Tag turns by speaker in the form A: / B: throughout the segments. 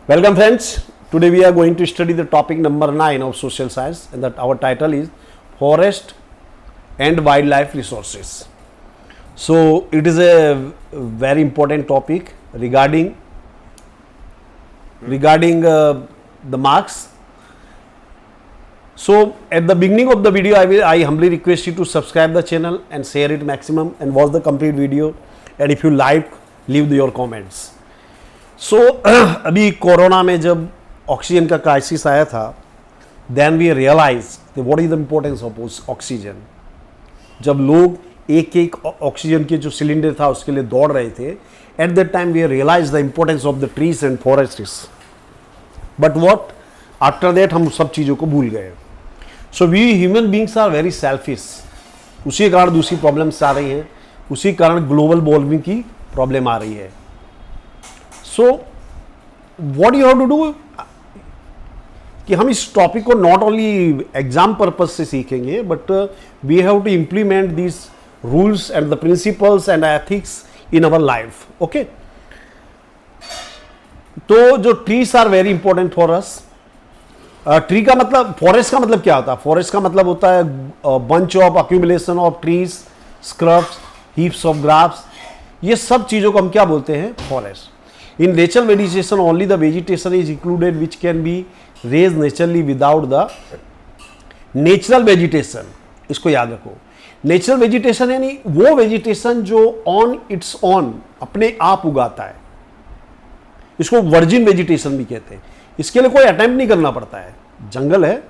A: Welcome friends. Today we are going to study the topic number 9 of social science, and that our title is Forest and Wildlife Resources. So it is a very important topic regarding the marks. So at the beginning of the video I humbly request you to subscribe the channel and share it maximum and watch the complete video, and if you like leave your comments. सो अभी corona में जब oxygen का crisis आया था, then we realize what is the importance of oxygen. जब लोग एक एक ऑक्सीजन के जो सिलेंडर था उसके लिए दौड़ रहे थे, at that time we realize the importance of the trees and forests. But what after that हम सब चीज़ों को भूल गए. So we human beings are very selfish. उसी कारण दूसरी प्रॉब्लम्स आ रही हैं, उसी कारण ग्लोबल वार्मिंग की प्रॉब्लम आ रही है. So what you have to do कि हम इस टॉपिक को नॉट ओनली एग्जाम पर्पज से सीखेंगे, but we have to implement this rules and the principles and ethics in our life. Okay, तो जो trees are very important for us. Tree का मतलब, फॉरेस्ट का मतलब क्या होता है? फॉरेस्ट का मतलब होता है bunch of accumulation of trees, scrubs, heaps of grass. ये सब चीजों को हम क्या बोलते हैं? Forest. In natural vegetation, only the vegetation is included which can be raised naturally without the natural vegetation. इसको याद रखो. नेचुरल वेजिटेशन यानी वो वेजिटेशन जो ऑन इट्स ऑन अपने आप उगाता है, इसको वर्जिन वेजिटेशन भी कहते हैं. इसके लिए कोई अटेम्प्ट नहीं करना पड़ता है. जंगल है,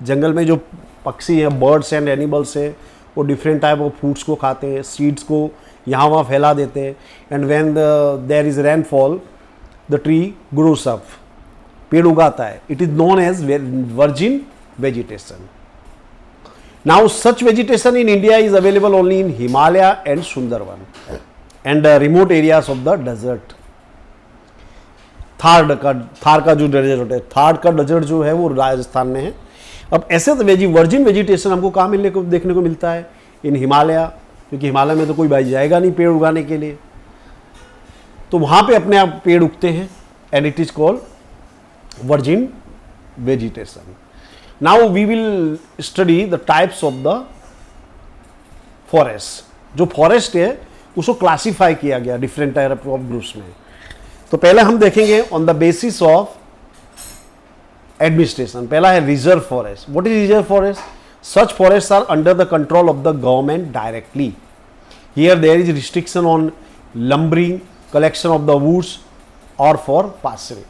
A: जंगल में जो पक्षी हैं, बर्ड्स एंड एनिमल्स हैं, वो डिफरेंट टाइप ऑफ फूड्स को खाते हैं, सीड्स को यहाँ वहाँ फैला देते हैं, and when there is rainfall the tree grows up, पेड़ उगाता है. It is known as virgin vegetation. Now such vegetation in India is available only in Himalaya and Sundarban and remote areas of the desert. Thar का जो desert है, थार का desert जो है वो राजस्थान में है. अब ऐसे तो वर्जिन वेजिटेशन हमको कहाँ देखने को मिलता है? इन हिमालय, क्योंकि हिमालय में तो कोई भाई जाएगा नहीं पेड़ उगाने के लिए, तो वहाँ पे अपने आप पेड़ उगते हैं, and it is called virgin vegetation. Now we will study the types of the forest. जो फॉरेस्ट है उसको क्लासीफाई किया गया डिफरेंट टाइप ऑफ ग्रुप्स में. तो पहले हम देखेंगे on the basis of administration. पहला है reserve forest. What is reserve forest? Such forests are under the control of the government directly. Here there is restriction on lumbering, collection of the woods or for pasturing.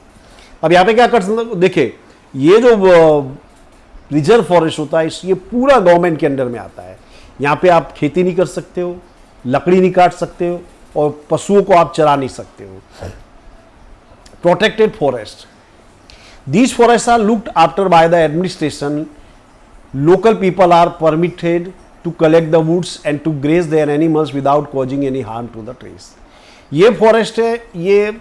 A: अब यहाँ पे क्या कर सकते, देखिए ये जो रिजर्व फॉरेस्ट होता है ये पूरा गवर्नमेंट के अंडर में आता है. यहाँ पे आप खेती नहीं कर सकते हो, लकड़ी नहीं काट सकते हो, और पशुओं को आप चरा नहीं सकते हो. Protected forest. These forests are looked after by the administration. Local people are permitted to collect the woods and to graze their animals without causing any harm to the trees. ये फॉरेस्ट है, ये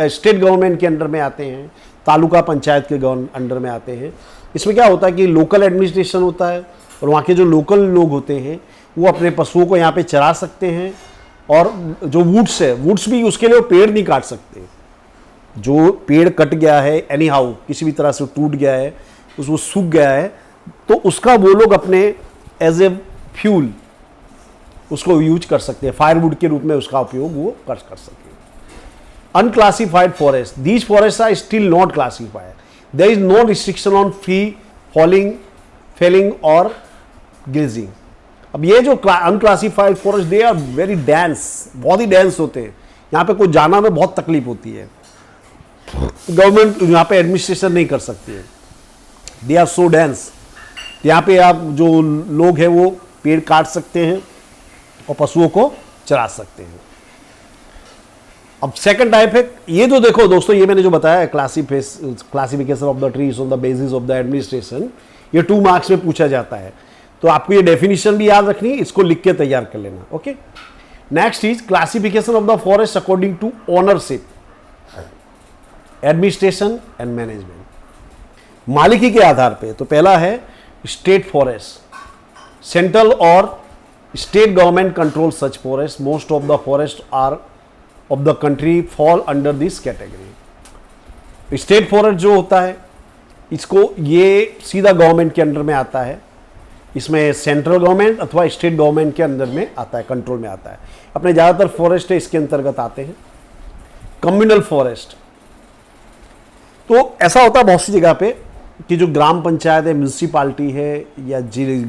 A: state government के under में आते हैं, तालुका पंचायत के under में आते हैं. इसमें क्या होता है कि लोकल एडमिनिस्ट्रेशन होता है, और वहाँ के जो लोकल लोग होते हैं वो अपने पशुओं को यहाँ पे चरा सकते हैं. और जो वुड्स है, वुड्स भी उसके लिए वो पेड़ नहीं काट सकते. जो पेड़ कट गया है एनी हाउ, किसी भी तरह से टूट गया है, उसको सूख गया है, तो उसका वो लोग अपने एज ए फ्यूल उसको यूज कर सकते हैं, फायरवुड के रूप में उसका उपयोग वो कर सकते हैं. Unclassified forest. These forest are still not classified. There is no restriction on free felling और ग्रेजिंग. अब ये जो unclassified forest, they are very dense, बहुत ही डेंस होते हैं. यहाँ पे कोई जाना में बहुत तकलीफ होती है. गवर्नमेंट यहाँ पे एडमिनिस्ट्रेशन नहीं कर सकती है. They are so dense. यहाँ पे आप जो लोग हैं वो पेड़ काट सकते हैं और पशुओं को चरा सकते हैं. अब सेकंड टाइप है, ये जो देखो दोस्तों, ये मैंने जो बताया classification of the trees on the basis of the administration, ये 2 मार्क्स में पूछा जाता है. तो आपको ये डेफिनेशन भी याद रखनी, इसको लिख के तैयार कर लेना. Okay, next is classification of the forest according to ownership, administration and management. मालिकी के आधार पे. तो पहला है स्टेट फॉरेस्ट. सेंट्रल और state government control such forest. Most of the forest are of the country fall under this category. State forest जो होता है इसको ये सीधा गवर्नमेंट के अंडर में आता है, इसमें सेंट्रल गवर्नमेंट अथवा स्टेट गवर्नमेंट के अंदर में आता है, कंट्रोल में आता है। अपने ज़्यादातर फॉरेस्ट है इसके अंतर्गत आते हैं। कम्युनल फॉरेस्ट, तो ऐसा होता है बहुत सी जगह पे कि जो ग्राम पंचायत है, म्यूनसिपालिटी है या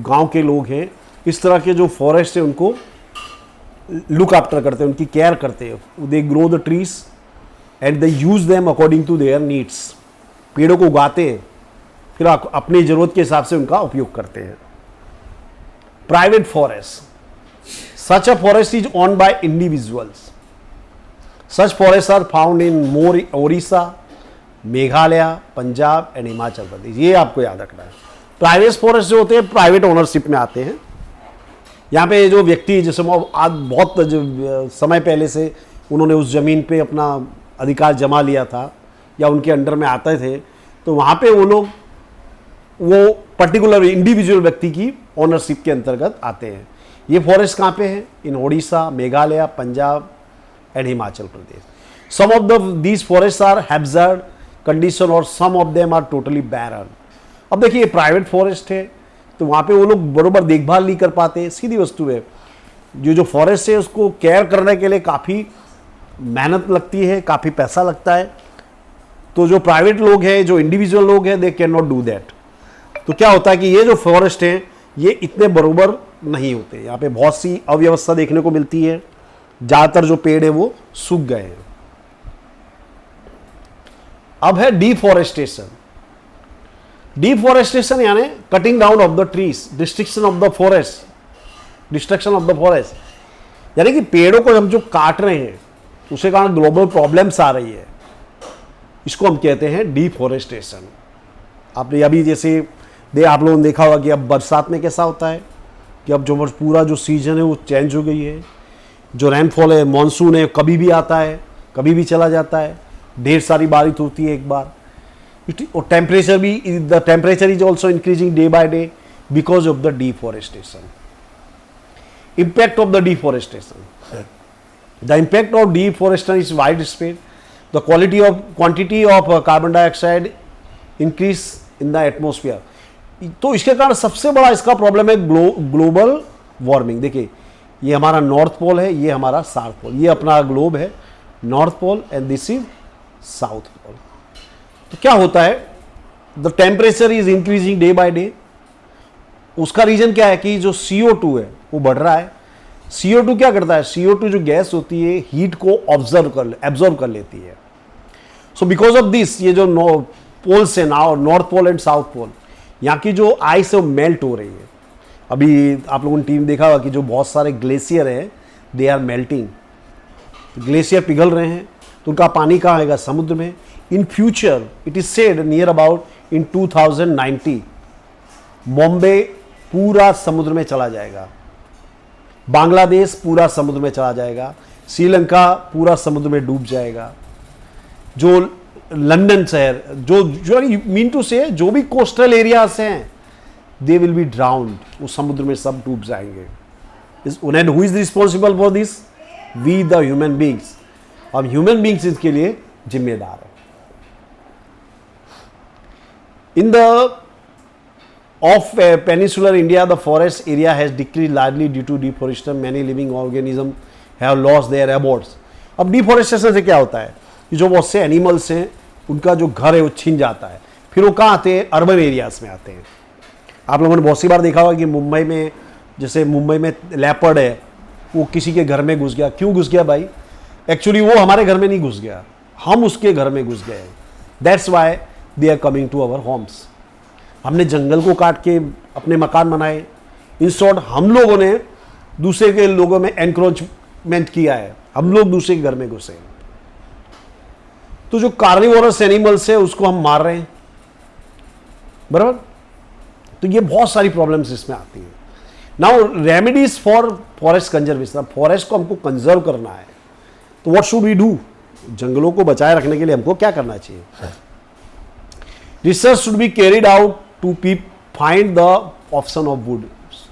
A: गांव के लोग हैं, इस तरह के जो फॉरेस्ट है उनको लुक आफ्टर करते हैं, उनकी केयर करते हैं। They grow the trees and they use them according to their needs. पेड़ों को उगाते हैं, फिर अपनी जरूरत के हिसाब से उनका उपयोग करते हैं। Private forest, such a forest is owned by individuals. Such forest are found in Odisha, Meghalaya, Punjab and Himachal Pradesh. ये आपको याद रखना है। प्राइवेट फॉरेस्ट जो होते हैं प्राइवेट ओनरशिप में आते हैं। यहाँ पे जो व्यक्ति, जैसे आज बहुत समय पहले से उन्होंने उस ज़मीन पे अपना अधिकार जमा लिया था या उनके अंडर में आते थे, तो वहाँ पे वो लोग वो पर्टिकुलर इंडिविजुअल व्यक्ति की ओनरशिप के अंतर्गत आते हैं। ये फॉरेस्ट कहाँ पे हैं? In Odisha, Meghalaya, Punjab and Himachal Pradesh. Some of these forest are haphazard condition और some of them are totally barren. अब देखिए ये प्राइवेट फॉरेस्ट है तो वहाँ पे वो लोग बरोबर देखभाल नहीं कर पाते। सीधी वस्तु है, जो फॉरेस्ट है उसको केयर करने के लिए काफ़ी मेहनत लगती है, काफ़ी पैसा लगता है। तो जो प्राइवेट लोग हैं, जो इंडिविजुअल लोग हैं, they can not do that. तो क्या होता है कि ये जो फॉरेस्ट हैं ये इतने बरोबर नहीं होते। यहाँ पे बहुत सी अव्यवस्था देखने को मिलती है। ज़्यादातर जो पेड़ है वो सूख गए हैं। अब है डिफॉरेस्टेशन। डिफॉरेस्टेशन यानी cutting down of the trees, destruction of the forest, destruction of the forest. यानी कि पेड़ों को हम जो काट रहे हैं उसके कारण ग्लोबल प्रॉब्लम्स आ रही है, इसको हम कहते हैं डिफॉरेस्टेशन। आपने अभी जैसे आप लोगों ने देखा होगा कि अब बरसात में कैसा होता है कि अब जो पूरा जो सीजन है वो चेंज हो गई है। जो रेनफॉल है, मानसून है, कभी भी आता है कभी भी चला जाता है। ढेर सारी बारिश होती है एक बार। और टेम्परेचर भी, the temperature is also increasing day by day because of the deforestation. Impact of the deforestation, the impact of deforestation is wide spread. The quantity of carbon dioxide increase in the atmosphere. तो इसके कारण सबसे बड़ा इसका problem है global warming. देखिए ये हमारा नॉर्थ पोल है, ये हमारा साउथ पोल, ये अपना ग्लोब है north pole and this is south pole. तो क्या होता है, the temperature is increasing day by day. उसका रीजन क्या है कि जो CO2 है वो बढ़ रहा है। CO2 क्या करता है? CO2 जो गैस होती है हीट को एब्जॉर्ब कर लेती है। सो बिकॉज ऑफ दिस ये जो पोल्स है ना, north pole and south pole, यहाँ की जो आइस है वो मेल्ट हो रही है। अभी आप लोगों ने टीम देखा होगा कि जो बहुत सारे ग्लेशियर हैं दे आर मेल्टिंग। ग्लेशियर पिघल रहे हैं तो उनका पानी कहाँ आएगा? समुद्र में। In future it is said near about in 2090 Bombay पूरा समुद्र में चला जाएगा, बांग्लादेश पूरा समुद्र में चला जाएगा, श्रीलंका पूरा समुद्र में डूब जाएगा। जो लंदन शहर, जो मीन टू से जो भी कोस्टल एरियाज हैं दे विल बी ड्राउन्ड, वो समुद्र में सब डूब जाएंगे। And who is responsible for this? We the human beings. अब ह्यूमन बींग्स इसके लिए जिम्मेदार है। In the of peninsular India the forest area has decrease largely due to deforestation. Many living organism have lost their abodes. अब deforestation से क्या होता है कि जो बहुत से एनिमल्स हैं उनका जो घर है वो छिन जाता है, फिर वो कहाँ आते हैं? अर्बन एरियाज में आते हैं। आप लोगों ने बहुत सी बार देखा होगा कि मुंबई में, जैसे मुंबई में लेपर्ड है, वो किसी के घर में घुस गया। क्यों घुस गया भाई? एक्चुअली वो हमारे घर में नहीं घुस गया, हम उसके घर में घुस गए। That's why they are coming to our homes. हमने जंगल को काट के अपने मकान बनाए। इन शॉर्ट हम लोगों ने दूसरे के लोगों में एनक्रोचमेंट किया है, हम लोग दूसरे के घर में घुसे। तो जो कार्निवोरस एनिमल्स है उसको हम मार रहे हैं, बराबर। तो ये बहुत सारी प्रॉब्लम्स इसमें आती हैं। Now remedies for forest conservation. Forest को हमको कंजर्व करना है तो व्हाट शुड वी डू? जंगलों को बचाए रखने के लिए हमको क्या करना चाहिए? Research should be carried out to find the option of wood.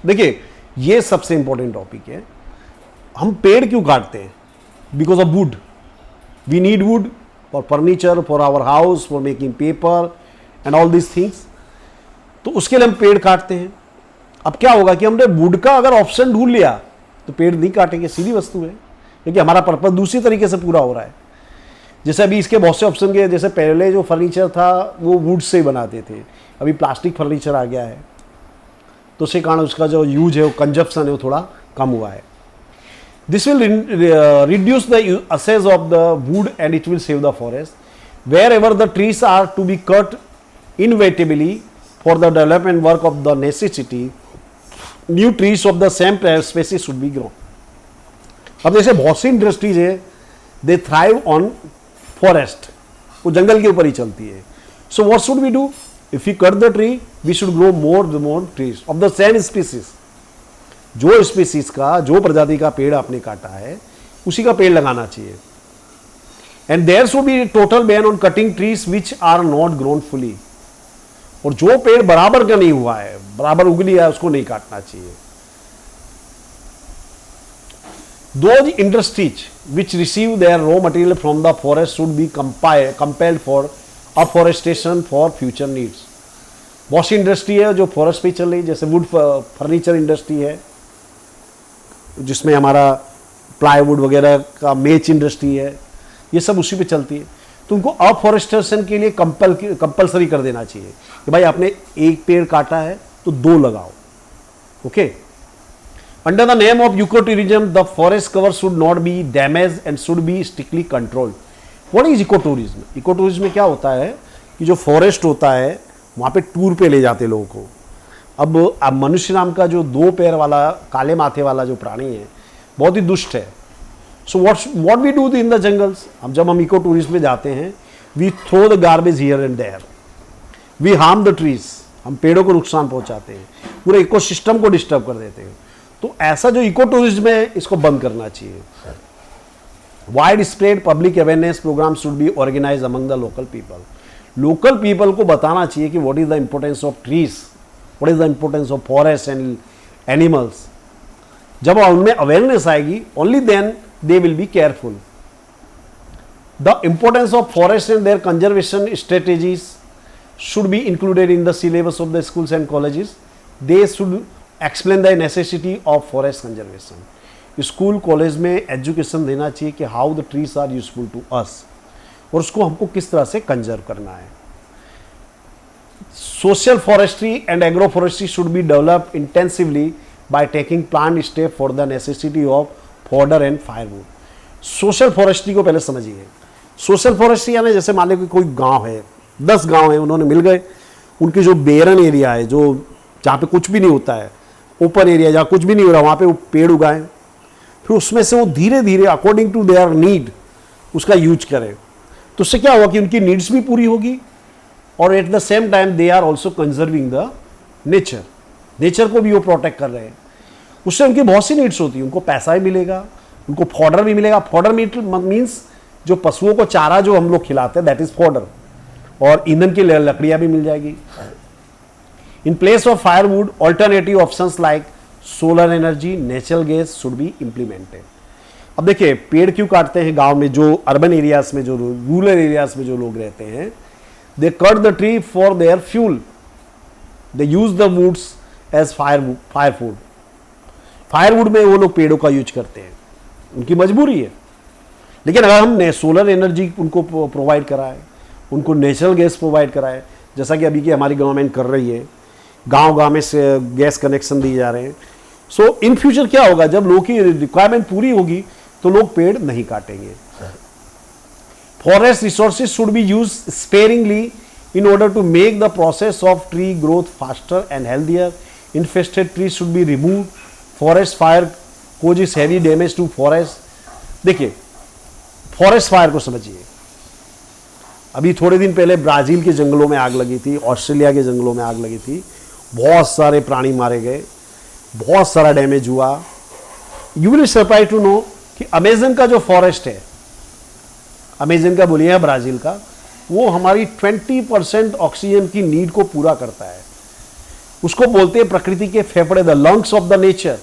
A: देखिए ये सबसे इंपॉर्टेंट टॉपिक है। हम पेड़ क्यों काटते हैं? Because of wood. We need wood for furniture, for our house, for making paper and all this things. तो उसके लिए हम पेड़ काटते हैं। अब क्या होगा कि हमने वुड का अगर ऑप्शन ढूंढ लिया तो पेड़ नहीं काटेंगे, सीधी वस्तु है, क्योंकि हमारा पर्पज दूसरी तरीके से पूरा हो रहा है। जैसे अभी इसके बहुत से ऑप्शन के, जैसे पहले जो फर्नीचर था वो वुड से ही बनाते थे, अभी प्लास्टिक फर्नीचर आ गया है, तो उसके कारण उसका जो यूज है, वो कंजप्शन है, वो थोड़ा कम हुआ है। This will reduce the uses of the wood and it will save the forest. Wherever the trees are to be cut inevitably for the development work of the necessity, new trees of the same species should be grown. अब जैसे बहुत सी industries है, दे thrive on forest, वो जंगल के ऊपर ही चलती है। So what should we do? If you cut the tree, we should grow more trees of the same species. जो स्पीसीज का, जो प्रजाति का पेड़ आपने काटा है, उसी का पेड़ लगाना चाहिए। And there should be total ban on cutting trees which are not grown fully. और जो पेड़ बराबर का नहीं हुआ है, बराबर उग लिया है, उसको नहीं काटना चाहिए। Those industries which receive their raw material from the forest should be compelled for afforestation for future needs. बहुत सी इंडस्ट्री है जो फॉरेस्ट पे चल रही है, जैसे वुड फर्नीचर इंडस्ट्री है, जिसमें हमारा प्लाईवुड वगैरह का मेच इंडस्ट्री है, ये सब उसी पे चलती है। तो उनको अफॉरेस्टेशन के लिए कंपल्सरी कर देना चाहिए कि भाई आपने एक पेड़ काटा है तो 2 लगाओ। Okay. Under the name of ecotourism, the forest cover should not be damaged and should be strictly controlled. What is ecotourism? Ecotourism में क्या होता है कि जो फॉरेस्ट होता है वहाँ पे टूर पे ले जाते लोगों को। अब मनुष्य नाम का जो 2 पैर वाला काले माथे वाला जो प्राणी है, बहुत ही दुष्ट है। So what we do in the jungles, जब हम इको टूरिज्म में जाते हैं, we throw the garbage here and there, we harm the trees, हम पेड़ों को नुकसान पहुंचाते हैं, पूरे इकोसिस्टम को डिस्टर्ब कर देते हैं। तो ऐसा जो इको टूरिज्म है, इसको बंद करना चाहिए। Wide spread public awareness program should be organize among the local people. Local people को बताना चाहिए कि what is the importance of trees, what is the importance of forest and animals. जब उनमें अवेयरनेस आएगी, only then they will be careful. The importance of forest and their conservation strategies should be included in the syllabus of the schools and colleges. They should explain the necessity of forest conservation. School college में education देना चाहिए कि how the trees are useful to us, और उसको हमको किस तरह से कंजर्व करना है। Social forestry and agro forestry should be develop intensively by taking plan step for the necessity of fodder and firewood. Social forestry को पहले समझिए। सोशल फॉरेस्ट्री यानी जैसे मान लो कि कोई गांव है, 10 गांव है, उन्होंने मिल गए, उनके जो बेरन एरिया है, जो जहाँ पे कुछ भी नहीं होता है, ओपन एरिया जहाँ कुछ भी नहीं हो रहा, वहाँ पे वो पेड़ उगाएं, फिर उसमें से वो धीरे धीरे अकॉर्डिंग टू देयर नीड उसका यूज करें। तो उससे क्या होगा कि उनकी नीड्स भी पूरी होगी, और at the same time they are also conserving the nature, nature को भी वो प्रोटेक्ट कर रहे हैं। उससे उनकी बहुत सी नीड्स होती है, उनको पैसा भी मिलेगा, उनको फॉडर भी मिलेगा। फॉडर मीन्स जो पशुओं को चारा जो हम लोग खिलाते हैं, दैट इज फॉडर, और ईंधन की लकड़ियां भी मिल जाएगी। In place of firewood alternative options like solar energy, natural gas should be implemented. अब देखिए, पेड़ क्यों काटते हैं गांव में, जो अर्बन एरियाज में, जो रूरल एरियाज में जो लोग रहते हैं, they cut the tree for their fuel, they use the woods as firewood. Firewood में वो लोग पेड़ों का यूज करते हैं, उनकी मजबूरी है। लेकिन अगर हमने सोलर एनर्जी उनको प्रोवाइड कराए, उनको नेचुरल गैस प्रोवाइड कराए, जैसा कि अभी की हमारी गवर्नमेंट कर रही है, गांव-गांव में से गैस कनेक्शन दिए जा रहे हैं। सो इन फ्यूचर क्या होगा, जब लोगों की रिक्वायरमेंट पूरी होगी तो लोग पेड़ नहीं काटेंगे। Forest resources should be use sparingly in order to make the process of tree growth faster and healthier. Infested tree should be remove. Forest fire causes heavy damage to forest. देखिए, forest fire को समझिए। अभी थोड़े दिन पहले Brazil के जंगलों में आग लगी थी, ऑस्ट्रेलिया के जंगलों में आग लगी थी, बहुत सारे प्राणी मारे गए, बहुत सारा डैमेज हुआ। You will surprise to know कि अमेजन का जो फॉरेस्ट है, अमेजन का बोलिए ब्राजील का, वो हमारी 20% ऑक्सीजन की नीड को पूरा करता है। उसको बोलते हैं प्रकृति के फेफड़े, the lungs of the nature.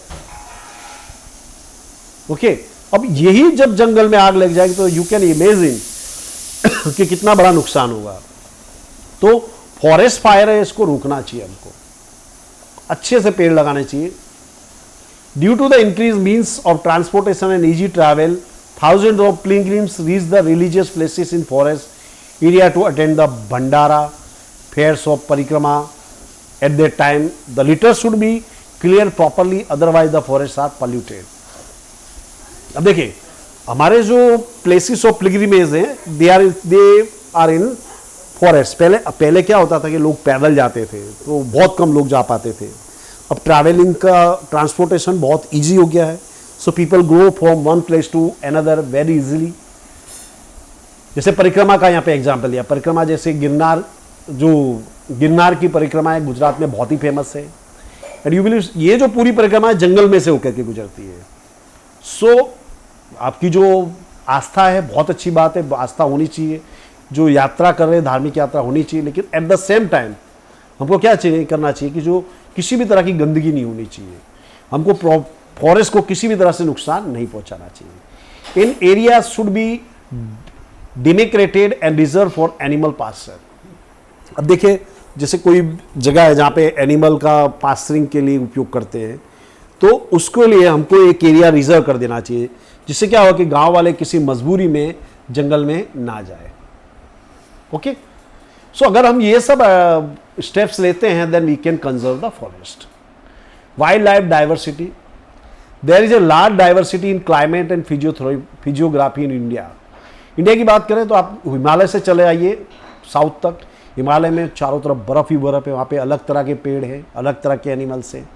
A: Okay, अब यही जब जंगल में आग लग जाएगी तो यू कैन इमेजिन कि कितना बड़ा नुकसान होगा। तो फॉरेस्ट फायर है, इसको रोकना चाहिए, हमको अच्छे से पेड़ लगाने चाहिए। Due to the increase means of transportation and easy travel, thousands of pilgrims reach the religious places in forest area to attend the Bhandara fairs of Parikrama. At that time, the litter should be cleared properly, otherwise the forests are polluted. अब देखिए, हमारे जो places of pilgrimage हैं, they are in forest. पहले क्या होता था कि लोग पैदल जाते थे, तो बहुत कम लोग जा पाते थे। अब ट्रैवलिंग का ट्रांसपोर्टेशन बहुत ईजी हो गया है। So people go from one place to another very easily. जैसे परिक्रमा का यहाँ पे एग्जाम्पल लिया, परिक्रमा जैसे गिरनार, जो गिरनार की परिक्रमा है गुजरात में बहुत ही फेमस है। एंड यू बिलीव ये जो पूरी परिक्रमा है जंगल में से होकर के गुजरती है। सो आपकी जो आस्था है बहुत अच्छी बात है, आस्था होनी चाहिए, जो यात्रा कर रहे हैं धार्मिक यात्रा होनी चाहिए, लेकिन एट द सेम टाइम हमको क्या चाहिए करना चाहिए कि जो किसी भी तरह की गंदगी नहीं होनी चाहिए, हमको फॉरेस्ट को किसी भी तरह से नुकसान नहीं पहुंचाना चाहिए। In area should be demarcated and reserve for animal pasture. अब देखिए, जैसे कोई जगह है जहाँ पे एनिमल का पास्चरिंग के लिए उपयोग करते हैं, तो उसके लिए हमको एक एरिया रिजर्व कर देना चाहिए, जिससे क्या हो कि गांव वाले किसी मजबूरी में जंगल में ना जाए। ओके, सो अगर हम ये सब स्टेप्स लेते हैं, then we can conserve the forest. Wild life diversity, there is a large diversity in climate and physiography in India. India की बात करें तो आप हिमालय से चले आइए साउथ तक, हिमालय में चारों तरफ बर्फ़ ही बर्फ़ है, वहाँ पे अलग तरह के पेड़ हैं, अलग तरह के एनिमल्स हैं।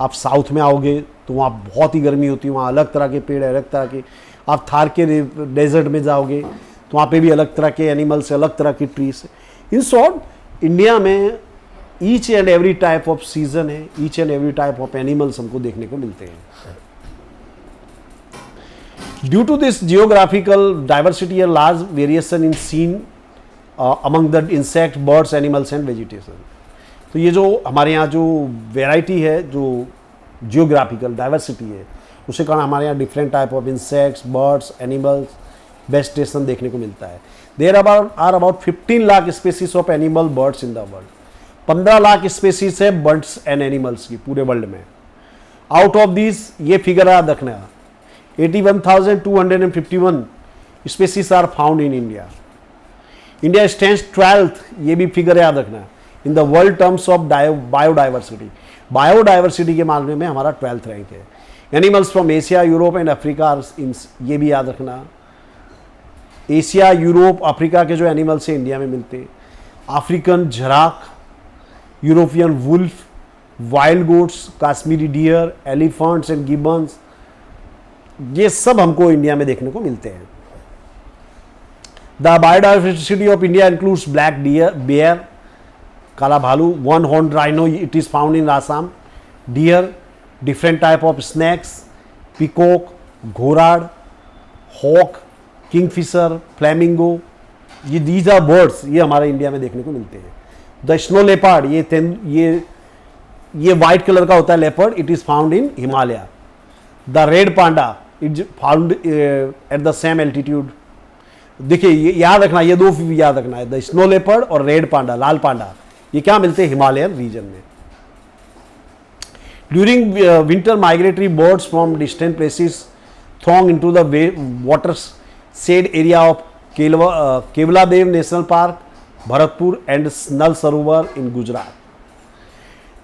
A: आप साउथ में आओगे तो वहाँ बहुत ही गर्मी होती है, वहाँ अलग तरह के पेड़ है, अलग तरह के। आप थार के डेजर्ट में जाओगे तो वहाँ पे भी अलग तरह के एनिमल्स है, अलग तरह की ट्रीज है। इन शॉर्ट इंडिया में each and every type of season है, each and every type of animals हमको देखने को मिलते हैं। Due to this geographical diversity, a large variation in seen among the insect, birds, animals and vegetation. तो ये जो हमारे यहाँ जो वेराइटी है, जो जियोग्राफिकल डाइवर्सिटी है, उसके कारण हमारे यहाँ different type of insects, birds, animals, vegetation देखने को मिलता है। There are about 15 lakh species of animal birds in the world. 15 lakh species है बर्ड्स एंड एनिमल्स की पूरे वर्ल्ड में। आउट ऑफ दिस, ये फिगर याद रखना, 81,251 species are found in India. India stands 12th, ये भी फिगर याद रखना, in the world terms of biodiversity. Biodiversity के मामले में हमारा 12th रैंक है। Animals from Asia, Europe and Africa, ये भी याद रखना। एशिया, यूरोप, अफ्रीका के जो एनिमल्स हैं इंडिया में मिलते हैं। अफ्रीकन झराक, European wolf, wild goats, Kashmiri deer, elephants and gibbons, ये सब हमको इंडिया में देखने को मिलते हैं। The biodiversity of India includes black bear, काला भालू, one horn rhino, it is found in Assam, deer, different type of snakes, peacock, घोराड़, हॉक, किंगफिशर, फ्लैमिंगो, ये दीज आर बर्ड्स, ये हमारे इंडिया में देखने को मिलते हैं। द स्नो लेपर्ड, ये वाइट कलर का होता है leopard, it is found in Himalaya. The red panda, it found at the same altitude. देखिए, ये याद रखना, ये दो याद रखना है, द स्नो लेपर्ड और रेड पांडा, लाल पांडा, ये क्या मिलते हैं हिमालयन रीजन में। During winter migratory birds from distant places throng into the watershed area of Keoladeo national park, Bharatpur and Nal Sarovar in Gujarat.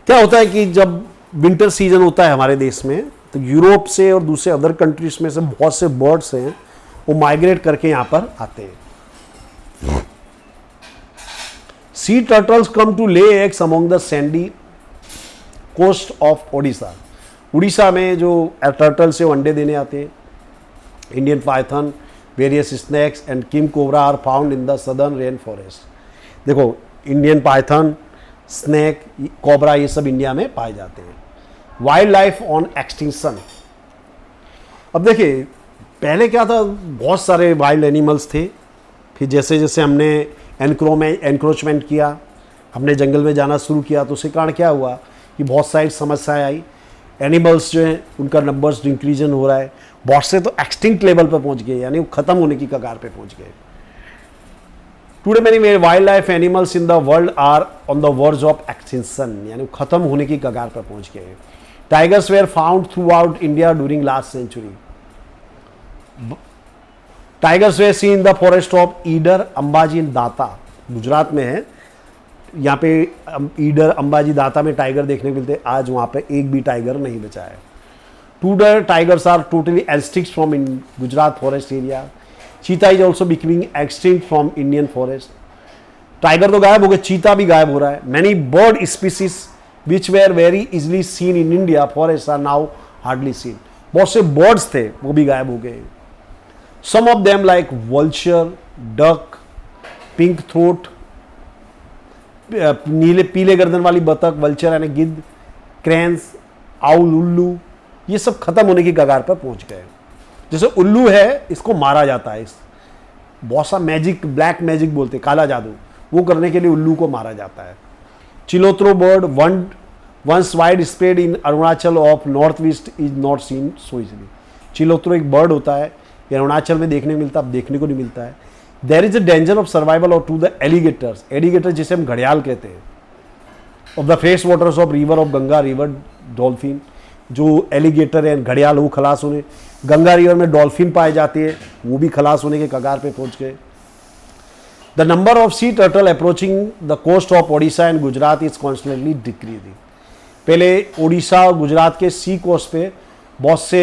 A: क्या होता है कि जब विंटर सीजन होता है हमारे देश में, तो यूरोप से और दूसरे अदर कंट्रीज में से बहुत से बर्ड्स हैं, वो माइग्रेट करके यहाँ पर आते हैं। Sea turtles come to lay eggs among the sandy coast of Odisha. Orissa में जो टर्टल्स है वो अंडे देने आते हैं। Indian python, various snakes and king cobra are found in the southern rain forest. देखो, इंडियन पाइथन, स्नैक, कोबरा, ये सब इंडिया में पाए जाते हैं। Wild life on extinction. अब देखिए, पहले क्या था, बहुत सारे वाइल्ड एनिमल्स थे, फिर जैसे जैसे हमने एनक्रोचमेंट किया, हमने जंगल में जाना शुरू किया, तो उसके कारण क्या हुआ कि बहुत सारी समस्याएं आई। एनिमल्स जो हैं उनका नंबर्स इंक्रीजन हो रहा है, बहुत से तो एक्सटिंक्ट लेवल पर पहुंच गए, यानी वो खत्म होने की कगार पे पहुंच गए। Today many wild life animals in the world are on the verge of extinction, यानी खत्म होने की कगार पर पहुंच गए। Tigers were found throughout India during last century. Tigers were seen in the forest of Idar Ambaji in Data, Gujarat में है, यहाँ पे ईडर अंबाजी दाता में टाइगर देखने को मिलते, आज वहाँ पे एक भी टाइगर नहीं बचा है। Two tigers are totally extinct from in Gujarat forest area. Cheetah is also becoming extinct from Indian forest. Tiger तो गायब हो गए, चीता भी गायब हो रहा है। Many bird species which were very easily seen in India forest are now hardly seen, बहुत से बर्ड्स थे वो भी गायब हो गए। Some of them like vulture, duck, pink throat, नीले पीले गर्दन वाली बतख, वल्चर यानी गिद्ध, क्रेन्स, आउल, उल्लू, ये सब खत्म होने की कगार पर पहुंच गए। जैसे उल्लू है, इसको मारा जाता है, इस बहुत सा मैजिक, ब्लैक मैजिक बोलते, काला जादू, वो करने के लिए उल्लू को मारा जाता है। चिलोत्रो bird once wide spread in Arunachal of north east is not seen so easily. चिलोत्रो एक बर्ड होता है, ये अरुणाचल में देखने को मिलता है, अब देखने को नहीं मिलता है। There is a danger of survival और टू द एलिगेटर्स, एलिगेटर जिसे हम घड़ियाल कहते हैं, of the fresh waters of river of Ganga, river dolphin, जो एलिगेटर है घड़ियाल, वो खलास होने, गंगा रिवर में डॉल्फिन पाए जाते हैं, वो भी खलास होने के कगार पे पहुंच गए। The number of sea turtle approaching the coast of Odisha and Gujarat is constantly decreasing. पहले ओडिशा और गुजरात के सी कोस्ट पे बहुत से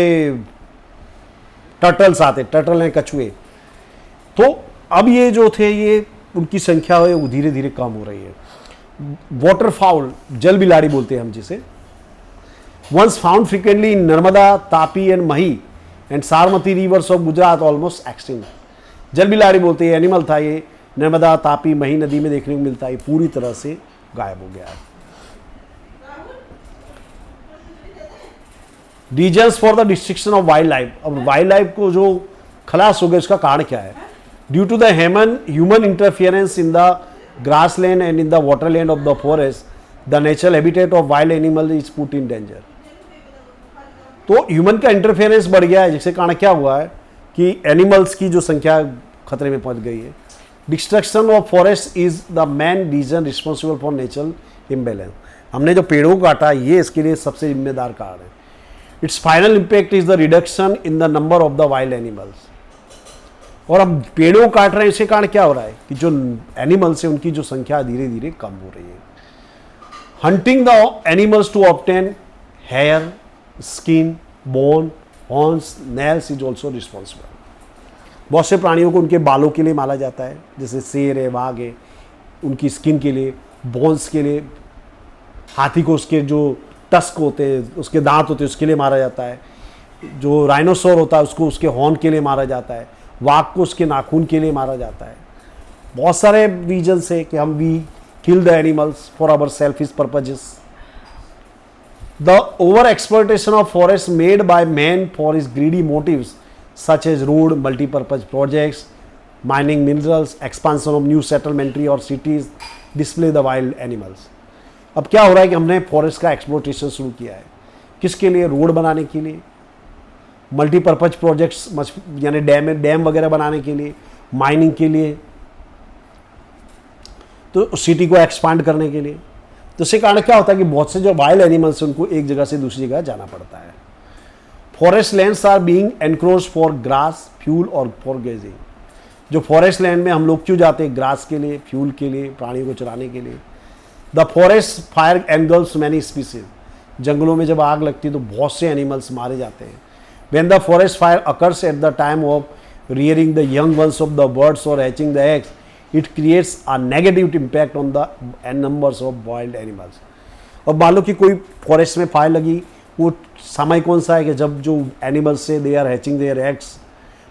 A: टर्टल्स आते, टर्टल हैं कछुए, तो अब ये जो थे ये उनकी संख्या है वो धीरे धीरे कम हो रही है। वाटर फाउल, जल बिलाड़ी बोलते हैं हम जिसे, once found frequently in Narmada, Tapi and Mahi and Sarmati rivers of Gujarat almost extinct. जल बिलाड़ी बोलते हैं, एनिमल था ये, नर्मदा, तापी, मही नदी में देखने को मिलता है, पूरी तरह से गायब हो गया है। Reasons for the destruction of wild life, अब वाइल्ड लाइफ को जो खलास हो गया उसका कारण क्या है? Due to the human interference in the grass land and in the water land of the forest, the natural habitat of wild animal is put in danger. तो ह्यूमन का इंटरफेरेंस बढ़ गया है, जिसके कारण क्या हुआ है कि एनिमल्स की जो संख्या खतरे में पहुंच गई है। Destruction of forest is the main reason responsible for natural imbalance. हमने जो पेड़ों को काटा ये इसके लिए सबसे जिम्मेदार कारण है। It's final impact is the reduction in the number of the wild animals. और हम पेड़ों को काट रहे हैं, इसके कारण क्या हो रहा है कि जो एनिमल्स है उनकी जो संख्या धीरे धीरे कम हो रही है। Hunting the animals to obtain hair, skin, bone, horns, nails is also responsible. बहुत से प्राणियों को उनके बालों के लिए मारा जाता है, जैसे शेर है, बाघ है, उनकी स्किन के लिए, बोन्स के लिए, हाथी को उसके जो टस्क होते हैं, उसके दांत होते हैं, उसके लिए मारा जाता है। जो राइनोसोर होता है उसको उसके हॉर्न के लिए मारा जाता है। वाघ को उसके नाखून के लिए मारा जाता है। बहुत सारे रीजन्स है कि हम we kill the animals for our selfish purposes. The over-exploitation of forests made by man for his greedy motives, such as road, multi-purpose projects, mining minerals, expansion of new settlementary or cities, display the wild animals. अब क्या हो रहा है कि हमने forest का exploitation शुरू किया है, किसके लिए? रोड बनाने के लिए, मल्टीपर्पज प्रोजेक्ट्स यानी डैम वगैरह बनाने के लिए, माइनिंग के लिए, तो सिटी को एक्सपांड करने के लिए। तो इसके कारण क्या होता है कि बहुत से जो वाइल्ड एनिमल्स हैं उनको एक जगह से दूसरी जगह जाना पड़ता है। Forest lands are being encroached for grass, fuel और फॉर ग्रेजिंग। जो फॉरेस्ट लैंड में हम लोग क्यों जाते हैं? ग्रास के लिए, फ्यूल के लिए, प्राणियों को चराने के लिए। The forest fire angles many species. जंगलों में जब आग लगती है तो बहुत से एनिमल्स मारे जाते हैं। When the forest fire occurs at the time of rearing the young ones of the birds और hatching the eggs, it creates a negative impact on the numbers of wild animals। और मान लो कि कोई forest में fire लगी, वो समय कौन सा है कि जब जो एनिमल्स से they are hatching their eggs,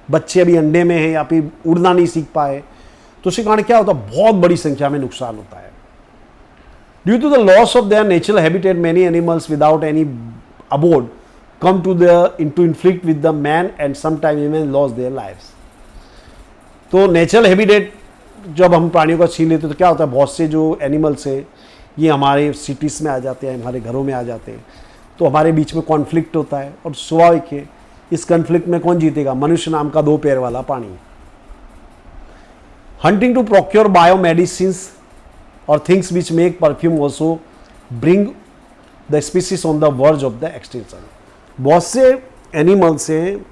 A: बच्चे अभी अंडे में हैं या फिर उड़ना नहीं सीख पाए, तो उसके कारण क्या होता है? बहुत बड़ी संख्या में नुकसान होता है। Due to the loss of their natural habitat, many animals without any aboard come to there into inflict with the man and sometime even loss their lives. तो नेचुरल हैबिटेट जब हम प्राणियों का छीन लेते हैं तो क्या होता है? बहुत से जो एनिमल्स हैं ये हमारे सिटीज़ में आ जाते हैं, हमारे घरों में आ जाते हैं, तो हमारे बीच में कॉन्फ्लिक्ट होता है, और स्वाभाविक है इस कॉन्फ्लिक्ट में कौन जीतेगा? मनुष्य नाम का 2 पैर वाला प्राणी। हंटिंग टू प्रोक्योर बायोमेडिसिन्स और things which make perfume also bring the species on the verge of the extinction. बहुत से एनिमल्स हैं,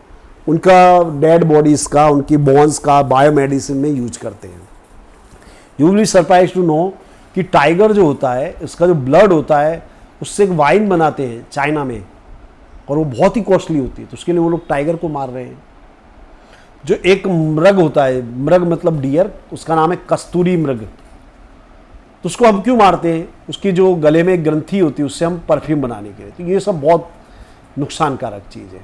A: उनका डेड बॉडीज का, उनकी बोन्स का बायोमेडिसिन में यूज करते हैं। You will be surprise to know कि टाइगर जो होता है, उसका जो ब्लड होता है, उससे एक वाइन बनाते हैं चाइना में, और वो बहुत ही कॉस्टली होती है, तो उसके लिए वो लोग टाइगर को मार रहे हैं। जो एक मृग होता है, मृग मतलब डियर, उसका नाम है कस्तूरी मृग, तो उसको हम क्यों मारते हैं? उसकी जो गले में एक ग्रंथि होती है, उससे हम परफ्यूम बनाने के लिए। तो ये सब बहुत नुकसानकारक चीज़ है।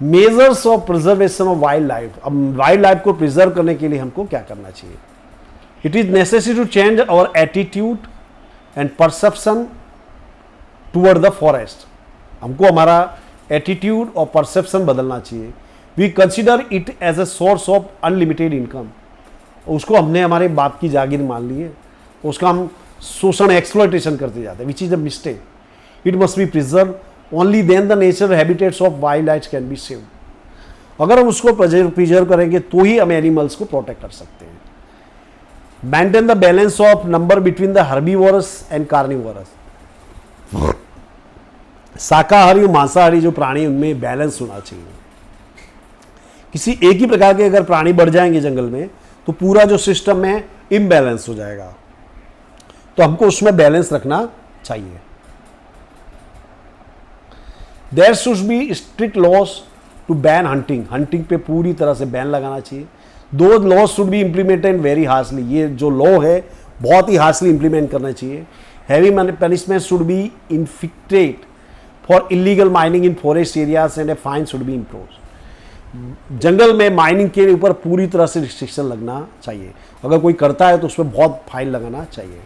A: Measures of preservation of wild life. अब वाइल्ड लाइफ को प्रिजर्व करने के लिए हमको क्या करना चाहिए? It is necessary to change our attitude and perception toward the forest. हमको हमारा एटीट्यूड और परसेप्शन बदलना चाहिए। We consider it as a source of unlimited income. उसको हमने हमारे बाप की जागीर मान ली है, उसका हम शोषण, एक्सप्लॉयटेशन करते जाते हैं, which is a mistake. It must be preserve, only then the natural habitats of wild life can be saved. अगर हम उसको प्रिजर्व करेंगे तो ही हम एनिमल्स को प्रोटेक्ट कर सकते हैं। Maintain the balance of number between the herbivorous and carnivorous. शाकाहारी और मांसाहारी जो प्राणी, उनमें बैलेंस होना चाहिए। किसी एक ही प्रकार के अगर प्राणी बढ़ जाएंगे जंगल में, तो पूरा जो सिस्टम है इम्बैलेंस हो जाएगा। तो हमको उसमें बैलेंस रखना चाहिए। There should be strict laws to ban hunting. Hunting पे पूरी तरह से बैन लगाना चाहिए। Those laws should be implemented very harshly. ये जो लॉ है बहुत ही हार्शली इंप्लीमेंट करना चाहिए। Heavy punishment should be inflicted for illegal mining in forest areas and a fine should be impose. जंगल में माइनिंग के ऊपर पूरी तरह से रिस्ट्रिक्शन लगना चाहिए। अगर कोई करता है तो उस पर बहुत फाइन लगाना चाहिए।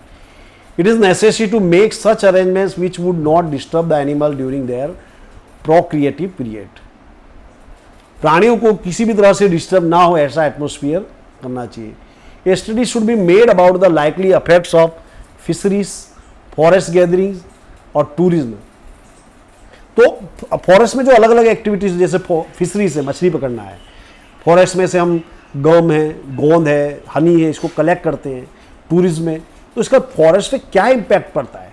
A: It is necessary to make such arrangements which would not disturb the animal during their procreative period. प्राणियों को किसी भी तरह से डिस्टर्ब ना हो ऐसा एटमोस्फियर करना चाहिए। A study should be made about the likely effects of fisheries, forest gathering और टूरिज्म। तो फॉरेस्ट में जो अलग अलग एक्टिविटीज, जैसे फिशरी से मछली पकड़ना है, फॉरेस्ट में से हम गम है, गोंद है, हनी है, इसको कलेक्ट करते हैं टूरिज्म में, तो इसका फॉरेस्ट पे क्या इम्पैक्ट पड़ता है,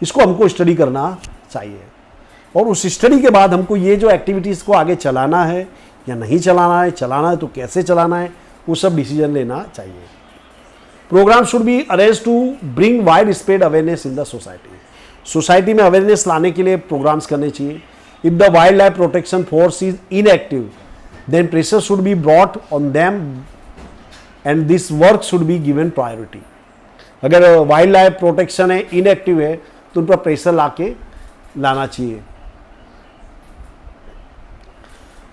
A: इसको हमको स्टडी करना चाहिए। और उस स्टडी के बाद हमको ये जो एक्टिविटीज़ को आगे चलाना है या नहीं चलाना है तो कैसे चलाना है, वो सब डिसीजन लेना चाहिए। Program should be arrange to bring wide spread awareness in the society. Society में अवेयरनेस लाने के लिए प्रोग्राम्स करने चाहिए। If the wild life protection force is inactive then pressure should be brought on them and this work should be given priority. अगर wild life protection है, inactive है, तो उन पर प्रेशर लाना चाहिए।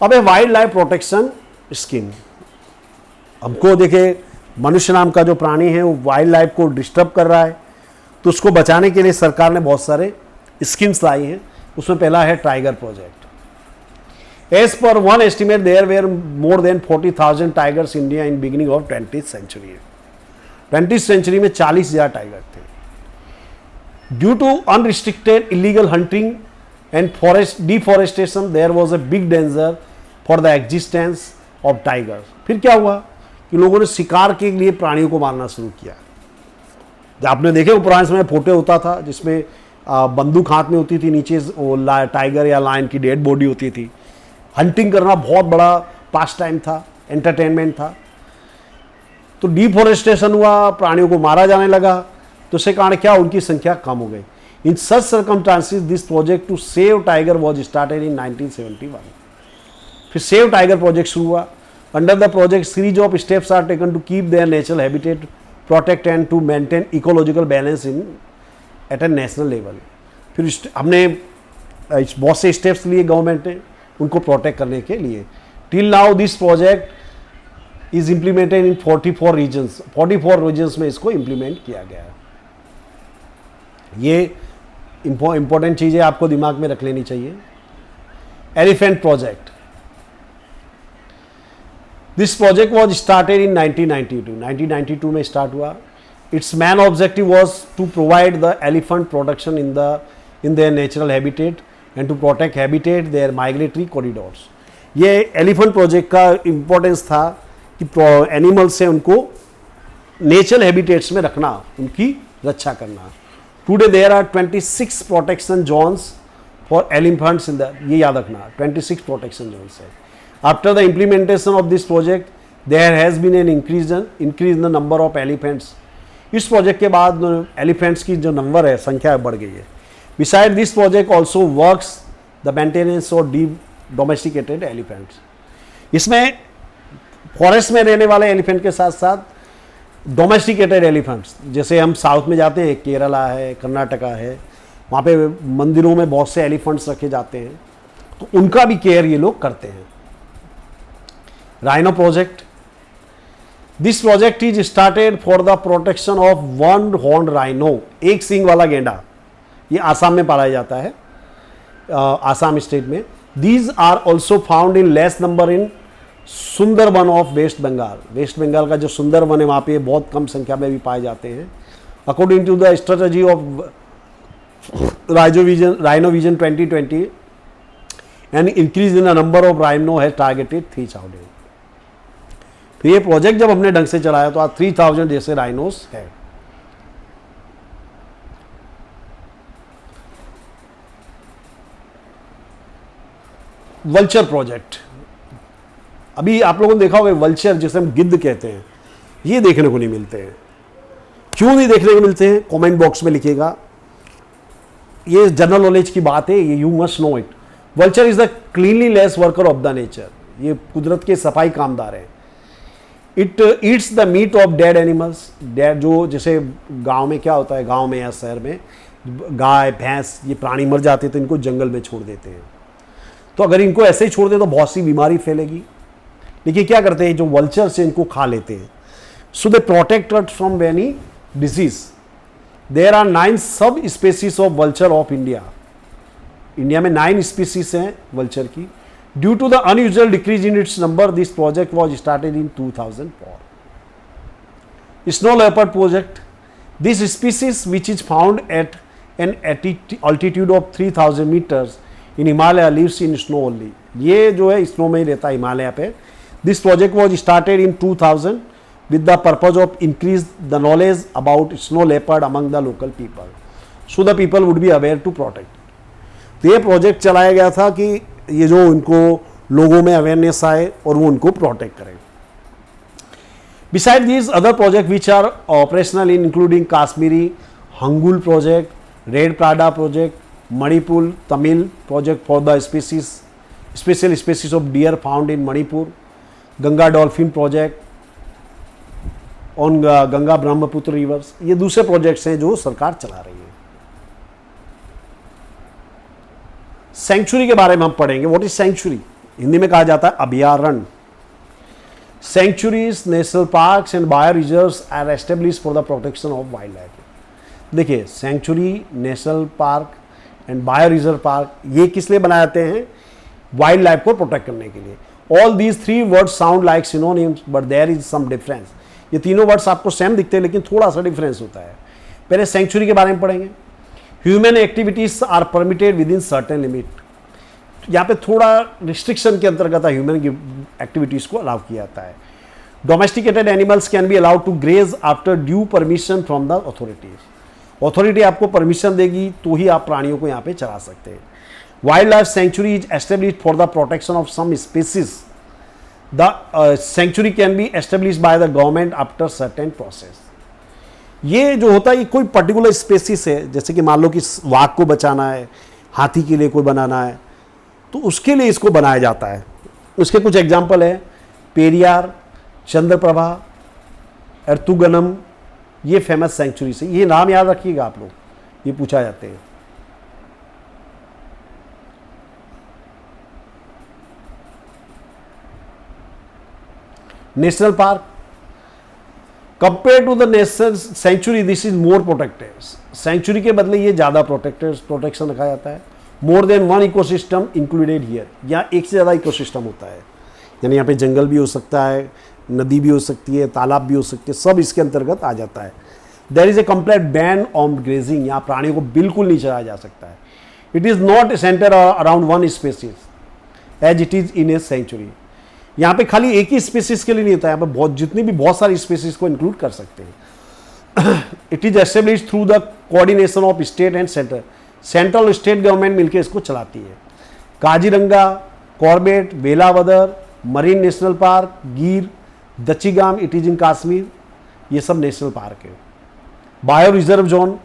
A: अब है वाइल्ड लाइफ प्रोटेक्शन स्कीम। हमको देखे, मनुष्य नाम का जो प्राणी है वो वाइल्ड लाइफ को डिस्टर्ब कर रहा है, तो उसको बचाने के लिए सरकार ने बहुत सारे स्कीम्स लाई हैं। उसमें पहला है tiger project. As per one estimate there were more than 40,000 tigers India in beginning of 20th century. 20th century में 40,000 टाइगर थे। Due to unrestricted illegal hunting and forest deforestation there was a big danger for the existence of tigers। फिर क्या हुआ कि लोगों ने शिकार के लिए प्राणियों को मारना शुरू किया। जब आपने देखे वो पुराने समय फोटो होता था जिसमें बंदूक हाथ में होती थी, नीचे वो टाइगर या लायन की डेड बॉडी होती थी। हंटिंग करना बहुत बड़ा पास टाइम था, एंटरटेनमेंट था। तो डिफॉरेस्टेशन हुआ, प्राणियों को मारा जाने लगा, तो उसके कारण क्या, उनकी संख्या कम हो गई। In such circumstances, this project to save tiger was started in 1971। फिर सेव टाइगर प्रोजेक्ट शुरू हुआ। Under the project series of steps are taken to keep their natural habitat protect and to maintain ecological balance in at a national level. फिर हमने बहुत से steps लिए government ने उनको प्रोटेक्ट करने के लिए। Till now this project is implemented in 44 regions. 44 regions में इसको इम्प्लीमेंट किया गया है। ये इंपॉर्टेंट चीज़ें आपको दिमाग में रख लेनी चाहिए। Elephant project, this project was started इन 1992 में स्टार्ट हुआ। Its main objective was to provide the elephant protection in their natural habitat and to protect habitat their migratory corridors. ये एलिफेंट प्रोजेक्ट का इम्पोर्टेंस था कि एनिमल से उनको natural habitats में रखना, उनकी रक्षा करना. Today there are 26 protection zones for elephants in the, ये याद रखना 26 प्रोटेक्शन जोन्स है. After the implementation of this project there has been an increase in the number of elephants. इस प्रोजेक्ट के बाद एलिफेंट्स की जो नंबर है, संख्या बढ़ गई है. Beside this project also works the maintenance of domesticated elephants. इसमें फॉरेस्ट में रहने वाले एलिफेंट के साथ साथ डोमेस्टिकेटेड एलिफेंट्स, जैसे हम साउथ में जाते हैं, केरला है, कर्नाटका है, वहाँ पे मंदिरों में बहुत से एलिफेंट्स रखे जाते हैं, तो उनका भी केयर ये लोग करते हैं. Rhino project. This project is started for the protection of one horn rhino, एक सींग वाला गेंडा. ये आसाम में पाया जाता है, आसाम स्टेट में. These are also found in less number in Sundarban of West Bengal. West Bengal का जो सुंदरबन है वहाँ पे बहुत कम संख्या में भी पाए जाते हैं. According to the strategy of rhino vision 2020, and increase in the number of rhino है टारगेटेड 3000. तो ये प्रोजेक्ट जब हमने ढंग से चलाया तो आज 3000 जैसे राइनोस है. Vulture project. अभी आप लोगों ने देखा होगा वल्चर, जिसे हम गिद्ध कहते हैं, ये देखने को नहीं मिलते हैं. क्यों नहीं देखने को मिलते हैं, कमेंट बॉक्स में लिखिएगा. ये जनरल नॉलेज की बात है, ये you must know it. Vulture is the cleanliness worker of the nature. ये कुदरत के सफाई कामदार हैं. It eats the meat of dead animals. Dead, जो जैसे गांव में क्या होता है, गांव में या शहर में गाय भैंस ये प्राणी मर जाते हैं तो इनको जंगल में छोड़ देते हैं. तो अगर इनको ऐसे ही छोड़ दे तो बहुत सी बीमारी फैलेगी. लेकिन क्या करते हैं, जो वल्चर से इनको खा लेते हैं. So they protected from many disease. There are 9 sub species of vulture of India. India में 9 स्पीसीज हैं वल्चर की. Due to the unusual decrease in its number, this project was started in 2004. Snow leopard project. This species which is found at an altitude of 3000 meters in Himalaya lives in snow only. ये जो है snow में ही रहता है, हिमालय पे. This project was started in 2000 with the purpose of increase the knowledge about snow leopard among the local people, so the people would be aware to protect. तो ये project चलाया गया था कि ये जो उनको लोगों में अवेयरनेस आए और वो उनको प्रोटेक्ट करें. Besides these other projects which are operational in including Kashmiri Hangul project, Red Prada project, Manipur Tamil project for the special species of deer found in Manipur, Ganga Dolphin project on Ganga Brahmaputra reverse. ये दूसरे projects हैं जो सरकार चला रही है. Century के बारे में हम पढ़ेंगे. What is century? हिंदी में कहा जाता है अभयारण्य. Sanctuaries, national parks and bio reserves are establish for the protection of wild life. देखिए, sanctuary, national park and bio reserve park ये किस लिए बनाए जाते हैं? वाइल्ड लाइफ को प्रोटेक्ट करने के लिए. All these 3 words sound like synonyms but there is some difference. ये तीनों वर्ड्स आपको सेम दिखते हैं लेकिन थोड़ा सा डिफरेंस होता है. पहले सेंचुरी के बारे में पढ़ेंगे. Human activities are permitted within certain limit. यहाँ पे थोड़ा रिस्ट्रिक्शन के अंतर्गत ह्यूमन की एक्टिविटीज को अलाउ किया जाता है. Domesticated animals can be allowed to graze after due permission from the authorities. Authority आपको परमिशन देगी तो ही आप प्राणियों को यहाँ पे चला सकते हैं. Wild life sanctuary is established for the protection of some species. The sanctuary can be established by the government after certain process. ये जो होता है ये कोई पर्टिकुलर स्पेसिस है, जैसे कि मान लो कि वाघ को बचाना है, हाथी के लिए कोई बनाना है, तो उसके लिए इसको बनाया जाता है. उसके कुछ एग्जाम्पल है पेरियार, चंद्रप्रभा, एर्तुगनम. ये फेमस सेंचुरीज है. ये नाम याद रखिएगा आप लोग, ये पूछा जाते हैं. National park compare to the national sanctuary this is more protected. Sanctuary के बदले ये ज़्यादा प्रोटेक्शन रखा जाता है. More than 1 ecosystem included here. यहाँ एक से ज़्यादा इकोसिस्टम होता है, यानी यहाँ पे जंगल भी हो सकता है, नदी भी हो सकती है, तालाब भी हो सकती है, सब इसके अंतर्गत आ जाता है. There is a complete ban on grazing, यहाँ प्राणियों को बिल्कुल नहीं चलाया जा सकता है। It is not centre around one species as it is in a sanctuary. यहाँ पे खाली एक ही स्पेसीज के लिए नहीं होता है, यहाँ पे बहुत सारी स्पेसीज को इंक्लूड कर सकते हैं। It is establish through the coordination of state and centre, central और स्टेट गवर्नमेंट मिलकर इसको चलाती है। Kaziranga, Corbett, Velavadar, marine national park, Gir, Dachigam, it is in Kashmir, ये सब नेशनल पार्क है। बायो रिजर्व जोन,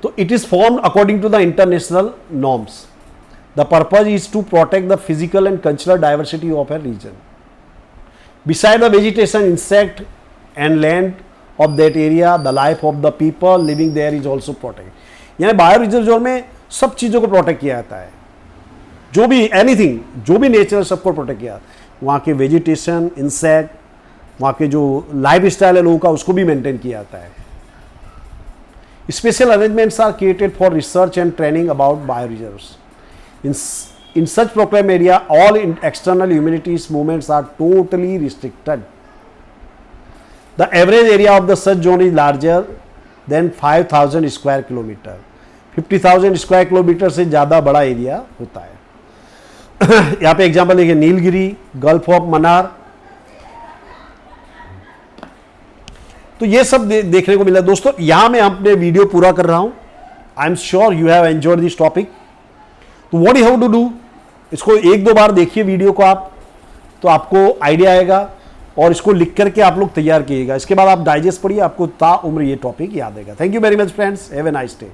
A: तो it is formed according to the international norms. The purpose is to protect the physical and cultural diversity of a region. Beside the vegetation, insect and land of that area, the life of the people living there is also protect. यानी bio reserve zone में सब चीज़ों को protect किया जाता है, जो भी एनीथिंग, जो भी नेचर, सबको प्रोटेक्ट किया। वहाँ के वेजिटेशन, इंसेक्ट, वहाँ के जो लाइफ स्टाइल है लोगों का, उसको भी मेंटेन किया जाता है। Special arrangements are created for research and training about bio reserves. In such proclaimed area, all external humanities movements are totally restricted. The average area of the such zone is larger than 5,000 square kilometer. 50,000 square kilometre से ज़्यादा बड़ा area होता है। यहाँ पे example देखिए, Nilgiri, gulf of Mannar, तो ये सब देखने को मिला। दोस्तों यहाँ मैं अपने वीडियो पूरा कर रहा हूँ। I am sure you have enjoyed this topic. तो what you have to do, इसको एक दो बार देखिए वीडियो को आप, तो आपको आइडिया आएगा, और इसको लिख करके आप लोग तैयार कीजिएगा। इसके बाद आप डाइजेस्ट पढ़िए, आपको ताउम्र ये टॉपिक याद आएगा। Thank you very much friends, have a nice day.